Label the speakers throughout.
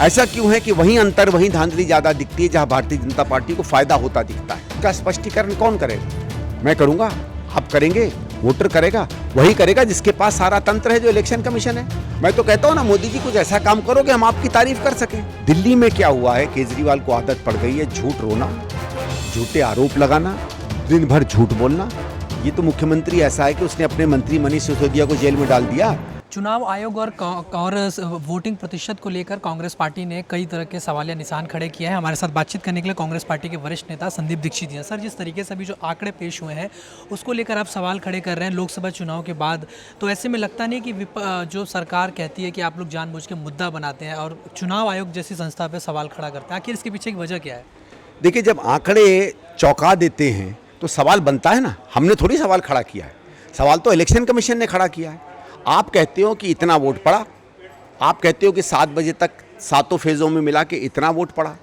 Speaker 1: ऐसा क्यों है कि वहीं अंतर, वहीं धांधली ज़्यादा दिखती है जहां भारतीय जनता पार्टी को फायदा होता दिखता है। इसका स्पष्टीकरण कौन करेगा? मैं करूंगा, आप करेंगे, वोटर करेगा, वही करेगा जिसके पास सारा तंत्र है, जो इलेक्शन कमीशन है। मैं तो कहता हूं ना, मोदी जी कुछ ऐसा काम करो कि हम आपकी तारीफ कर सकें। दिल्ली में क्या हुआ है, केजरीवाल को आदत पड़ गई है झूठ रोना, झूठे आरोप लगाना, दिन भर झूठ बोलना। ये तो मुख्यमंत्री ऐसा है कि उसने अपने मंत्री मनीष सिसोदिया को जेल में डाल दिया।
Speaker 2: चुनाव आयोग और वोटिंग प्रतिशत को लेकर कांग्रेस पार्टी ने कई तरह के सवालिया निशान खड़े किए हैं। हमारे साथ बातचीत करने के लिए कांग्रेस पार्टी के वरिष्ठ नेता संदीप दीक्षित जी हैं। सर, जिस तरीके से अभी जो आंकड़े पेश हुए हैं उसको लेकर आप सवाल खड़े कर रहे हैं लोकसभा चुनाव के बाद, तो ऐसे में लगता नहीं कि जो सरकार कहती है कि आप लोग जानबूझ के मुद्दा बनाते हैं और चुनाव आयोग जैसी संस्था पर सवाल खड़ा करते हैं, आखिर इसके पीछे की वजह क्या है?
Speaker 1: देखिए, जब आंकड़े चौंका देते हैं तो सवाल बनता है ना। हमने थोड़ी सवाल खड़ा किया है, सवाल तो इलेक्शन कमीशन ने खड़ा किया है। आप कहते हो कि इतना वोट पड़ा, आप कहते हो कि 7 बजे तक सातों फेज़ों में मिला के इतना वोट पड़ा,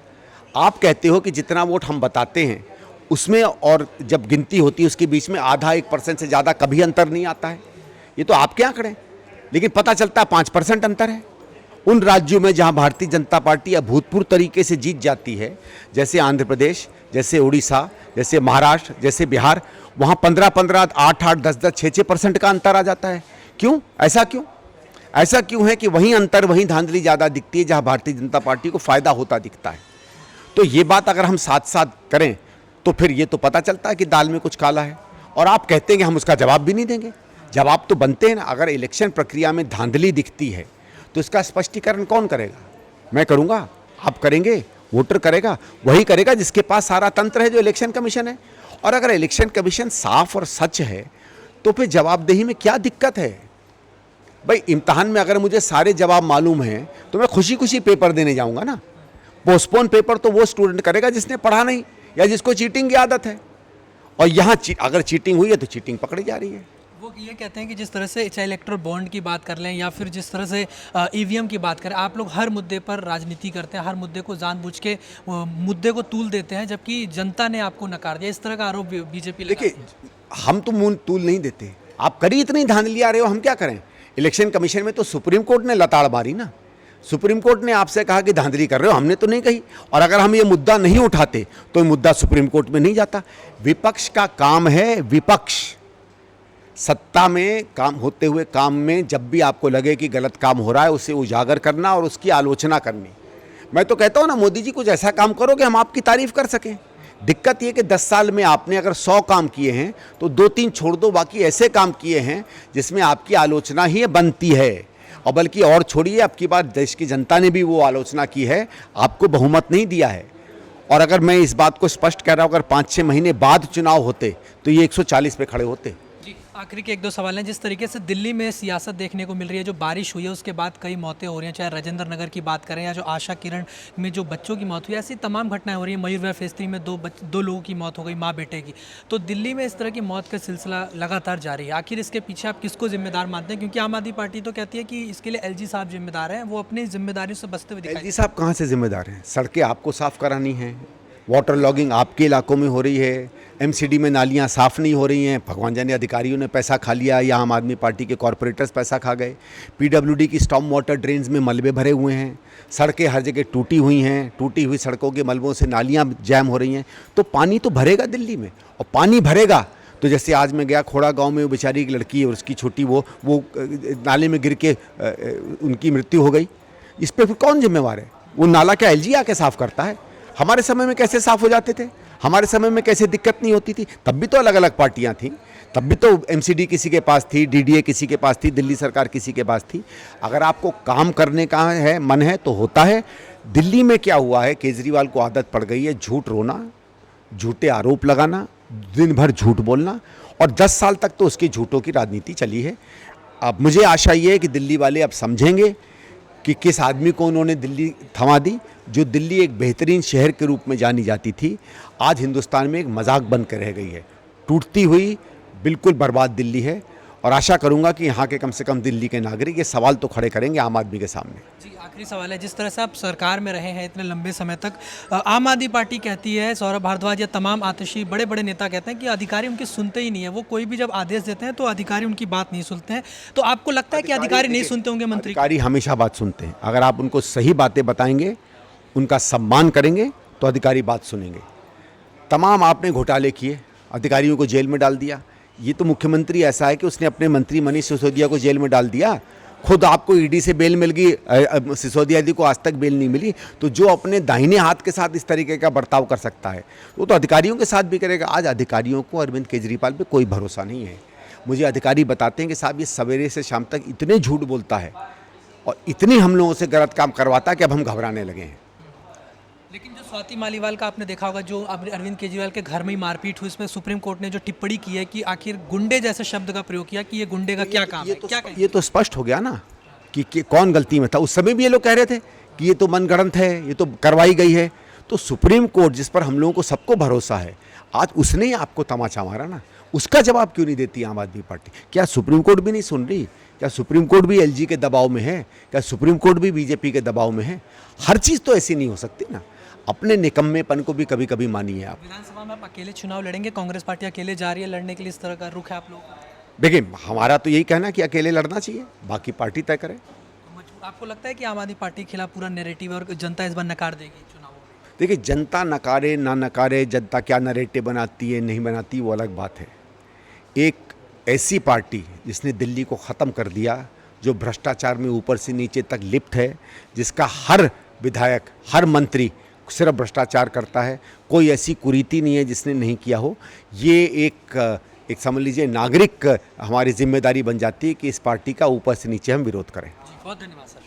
Speaker 1: आप कहते हो कि जितना वोट हम बताते हैं उसमें और जब गिनती होती है उसके बीच में आधा 1% से ज़्यादा कभी अंतर नहीं आता है। ये तो आपके आंकड़े हैं, लेकिन पता चलता है 5% अंतर है। उन राज्यों में जहां भारतीय जनता पार्टी अभूतपूर्व तरीके से जीत जाती है, जैसे आंध्र प्रदेश, जैसे उड़ीसा, जैसे महाराष्ट्र, जैसे बिहार, वहां 15-15, 8-8, 10-10, 6-6% का अंतर आ जाता है। क्यों? ऐसा क्यों? ऐसा क्यों है कि वहीं अंतर, वहीं धांधली ज़्यादा दिखती है जहां भारतीय जनता पार्टी को फायदा होता दिखता है। तो ये बात अगर हम साथ साथ करें तो फिर ये तो पता चलता है कि दाल में कुछ काला है। और आप कहते हैं कि हम उसका जवाब भी नहीं देंगे। जवाब तो बनते हैं ना। अगर इलेक्शन प्रक्रिया में धांधली दिखती है तो इसका स्पष्टीकरण कौन करेगा? मैं करूंगा, आप करेंगे, वोटर करेगा, वही करेगा जिसके पास सारा तंत्र है, जो इलेक्शन कमीशन है। और अगर इलेक्शन कमीशन साफ और सच है तो फिर जवाबदेही में क्या दिक्कत है? भाई, इम्तहान में अगर मुझे सारे जवाब मालूम हैं तो मैं खुशी खुशी पेपर देने जाऊंगा ना। पोस्टपोन पेपर तो वो स्टूडेंट करेगा जिसने पढ़ा नहीं या जिसको चीटिंग की आदत है। और यहाँ अगर चीटिंग हुई है तो चीटिंग पकड़ी जा रही है।
Speaker 2: वो ये कहते हैं कि जिस तरह से चाहे इलेक्ट्रल बॉन्ड की बात कर लें या फिर जिस तरह से ईवीएम की बात करें, आप लोग हर मुद्दे पर राजनीति करते हैं, हर मुद्दे को जानबूझ के मुद्दे को तूल देते हैं, जबकि जनता ने आपको नकार दिया। इस तरह का आरोप बीजेपी लगाती है।
Speaker 1: देखिए, हम तो मुंह तूल नहीं देते। आप करी इतनी धांधली आ रहे हो, हम क्या करें? इलेक्शन कमीशन में तो सुप्रीम कोर्ट ने लताड़ मारी ना। सुप्रीम कोर्ट ने आपसे कहा कि धांधली कर रहे हो, हमने तो नहीं कही। और अगर हम ये मुद्दा नहीं उठाते तो ये मुद्दा सुप्रीम कोर्ट में नहीं जाता। विपक्ष का काम है, विपक्ष सत्ता में काम होते हुए काम में जब भी आपको लगे कि गलत काम हो रहा है उसे उजागर करना और उसकी आलोचना करनी। मैं तो कहता हूं ना, मोदी जी कुछ ऐसा काम करो कि हम आपकी तारीफ कर सकें। दिक्कत ये कि 10 साल में आपने अगर 100 काम किए हैं तो 2-3 छोड़ दो, बाकी ऐसे काम किए हैं जिसमें आपकी आलोचना ही बनती है। और बल्कि और छोड़िए, अब की बार देश की जनता ने भी वो आलोचना की है, आपको बहुमत नहीं दिया है। और अगर मैं इस बात को स्पष्ट कह रहा हूँ, अगर 5-6 महीने बाद चुनाव होते तो ये 140 पे खड़े होते।
Speaker 2: जी, आखिरी के 1-2 सवाल हैं। जिस तरीके से दिल्ली में सियासत देखने को मिल रही है, जो बारिश हुई है उसके बाद कई मौतें हो रही हैं, चाहे राजेंद्र नगर की बात करें या जो आशा किरण में जो बच्चों की मौत हुई, ऐसी तमाम घटनाएं हो रही हैं। मयूर विहार फेज 3 में 2 लोगों की मौत हो गई, माँ बेटे की। तो दिल्ली में इस तरह की मौत का सिलसिला लगातार जारी है। आखिर इसके पीछे आप किसको जिम्मेदार मानते हैं? क्योंकि आम आदमी पार्टी तो कहती है कि इसके लिए एलजी साहब जिम्मेदार हैं, वो अपनी जिम्मेदारियों से बचते हुए दिखाई।
Speaker 1: एलजी साहब कहाँ से जिम्मेदार हैं? सड़कें आपको साफ करानी है, वाटर लॉगिंग आपके इलाकों में हो रही है, एमसीडी में नालियां साफ़ नहीं हो रही हैं, भगवान जाने अधिकारियों ने पैसा खा लिया या आम आदमी पार्टी के कॉरपोरेटर्स पैसा खा गए। पीडब्ल्यूडी की स्टॉर्म वाटर ड्रेन्स में मलबे भरे हुए हैं, सड़कें हर जगह टूटी हुई हैं, टूटी हुई सड़कों के मलबों से नालियां जैम हो रही हैं। तो पानी तो भरेगा दिल्ली में, और पानी भरेगा तो जैसे आज मैं गया खोड़ा गाँव में, वो बेचारी एक लड़की और उसकी छोटी वो नाले में गिर के उनकी मृत्यु हो गई। इस पर फिर कौन जिम्मेवार है? वो नाला क्या एलजी आके साफ़ करता है? हमारे समय में कैसे साफ़ हो जाते थे? हमारे समय में कैसे दिक्कत नहीं होती थी? तब भी तो अलग अलग पार्टियां थीं, तब भी तो एमसीडी किसी के पास थी, डीडीए किसी के पास थी, दिल्ली सरकार किसी के पास थी। अगर आपको काम करने का है, मन है तो होता है। दिल्ली में क्या हुआ है, केजरीवाल को आदत पड़ गई है झूठ रोना, झूठे आरोप लगाना, दिन भर झूठ बोलना, और 10 साल तक तो उसकी झूठों की राजनीति चली है। अब मुझे आशा ये है कि दिल्ली वाले अब समझेंगे कि किस आदमी को उन्होंने दिल्ली थमा दी। जो दिल्ली एक बेहतरीन शहर के रूप में जानी जाती थी, आज हिंदुस्तान में एक मजाक बन कर रह गई है। टूटती हुई बिल्कुल बर्बाद दिल्ली है। और आशा करूंगा कि यहाँ के कम से कम दिल्ली के नागरिक ये सवाल तो खड़े करेंगे आम आदमी के सामने।
Speaker 2: जी, आखिरी सवाल है, जिस तरह से आप सरकार में रहे हैं इतने लंबे समय तक, आम आदमी पार्टी कहती है, सौरभ भारद्वाज या तमाम आतिशी बड़े बड़े नेता कहते हैं कि अधिकारी उनकी सुनते ही नहीं है, वो कोई भी जब आदेश देते हैं तो अधिकारी उनकी बात नहीं सुनते हैं। तो आपको लगता है कि अधिकारी नहीं सुनते होंगे मंत्री?
Speaker 1: अधिकारी हमेशा बात सुनते हैं। अगर आप उनको सही बातें बताएंगे, उनका सम्मान करेंगे, तो अधिकारी बात सुनेंगे। तमाम आपने घोटाले किए, अधिकारियों को जेल में डाल दिया। ये तो मुख्यमंत्री ऐसा है कि उसने अपने मंत्री मनीष सिसोदिया को जेल में डाल दिया। खुद आपको ईडी से बेल मिल गई, सिसोदिया जी को आज तक बेल नहीं मिली। तो जो अपने दाहिने हाथ के साथ इस तरीके का बर्ताव कर सकता है, वो तो अधिकारियों के साथ भी करेगा। आज अधिकारियों को अरविंद केजरीवाल पे कोई भरोसा नहीं है। मुझे अधिकारी बताते हैं कि साहब ये सवेरे से शाम तक इतने झूठ बोलता है और इतने हम लोगों से गलत काम करवाता है कि अब हम घबराने लगे हैं।
Speaker 2: लेकिन जो स्वाति मालीवाल का आपने देखा होगा, जो अरविंद केजरीवाल के घर में ही मारपीट हुई, इसमें सुप्रीम कोर्ट ने जो टिप्पणी की है कि आखिर गुंडे जैसे शब्द का प्रयोग किया कि ये गुंडे का क्या काम है, क्या कहें?
Speaker 1: ये तो स्पष्ट हो गया ना कि कौन गलती में था। उस समय भी ये लोग कह रहे थे कि ये तो मनगढ़ंत है, ये तो करवाई गई है। तो सुप्रीम कोर्ट, जिस पर हम लोगों को सबको भरोसा है, आज उसने ही आपको तमाचा मारा ना। उसका जवाब क्यों नहीं देती आम आदमी पार्टी? क्या सुप्रीम कोर्ट भी नहीं सुन रही? क्या सुप्रीम कोर्ट भी एलजी के दबाव में है? क्या सुप्रीम कोर्ट भी बीजेपी के दबाव में है? हर चीज़ तो ऐसी नहीं हो सकती ना। अपने निकम्मेपन को भी कभी कभी मानिए आप।
Speaker 2: विधानसभा में आप अकेले चुनाव लड़ेंगे? कांग्रेस पार्टी अकेले जा रही है लड़ने के लिए, इस तरह का रुख है आप लोगों का?
Speaker 1: देखिए, हमारा तो यही कहना है कि अकेले लड़ना चाहिए, बाकी पार्टी तय करे।
Speaker 2: आपको लगता है कि आम आदमी पार्टी के खिलाफ पूरा नैरेटिव और जनता इस बार नकार देगी चुनावों में?
Speaker 1: देखिए, जनता नकारे ना नकारे, जनता क्या नैरेटिव बनाती है नहीं बनाती, वो अलग बात है। एक ऐसी पार्टी जिसने दिल्ली को ख़त्म कर दिया, जो भ्रष्टाचार में ऊपर से नीचे तक लिप्त है, जिसका हर विधायक, हर मंत्री सिर्फ भ्रष्टाचार करता है, कोई ऐसी कुरीति नहीं है जिसने नहीं किया हो। ये एक समझ लीजिए नागरिक हमारी जिम्मेदारी बन जाती है कि इस पार्टी का ऊपर से नीचे हम विरोध करें।
Speaker 2: जी, बहुत धन्यवाद सर।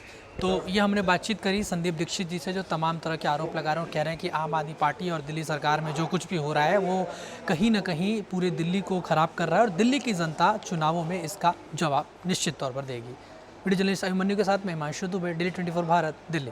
Speaker 2: तो ये हमने बातचीत करी संदीप दीक्षित जी से, जो तमाम तरह के आरोप लगा रहे हैं और कह रहे हैं कि आम आदमी पार्टी और दिल्ली सरकार में जो कुछ भी हो रहा है वो कहीं ना कहीं पूरे दिल्ली को ख़राब कर रहा है, और दिल्ली की जनता चुनावों में इसका जवाब निश्चित तौर पर देगी। वीडियो जर्नलिस्ट अभिमन्यु के साथ मैं हिमांशु दुबे, डेली 24 भारत, दिल्ली।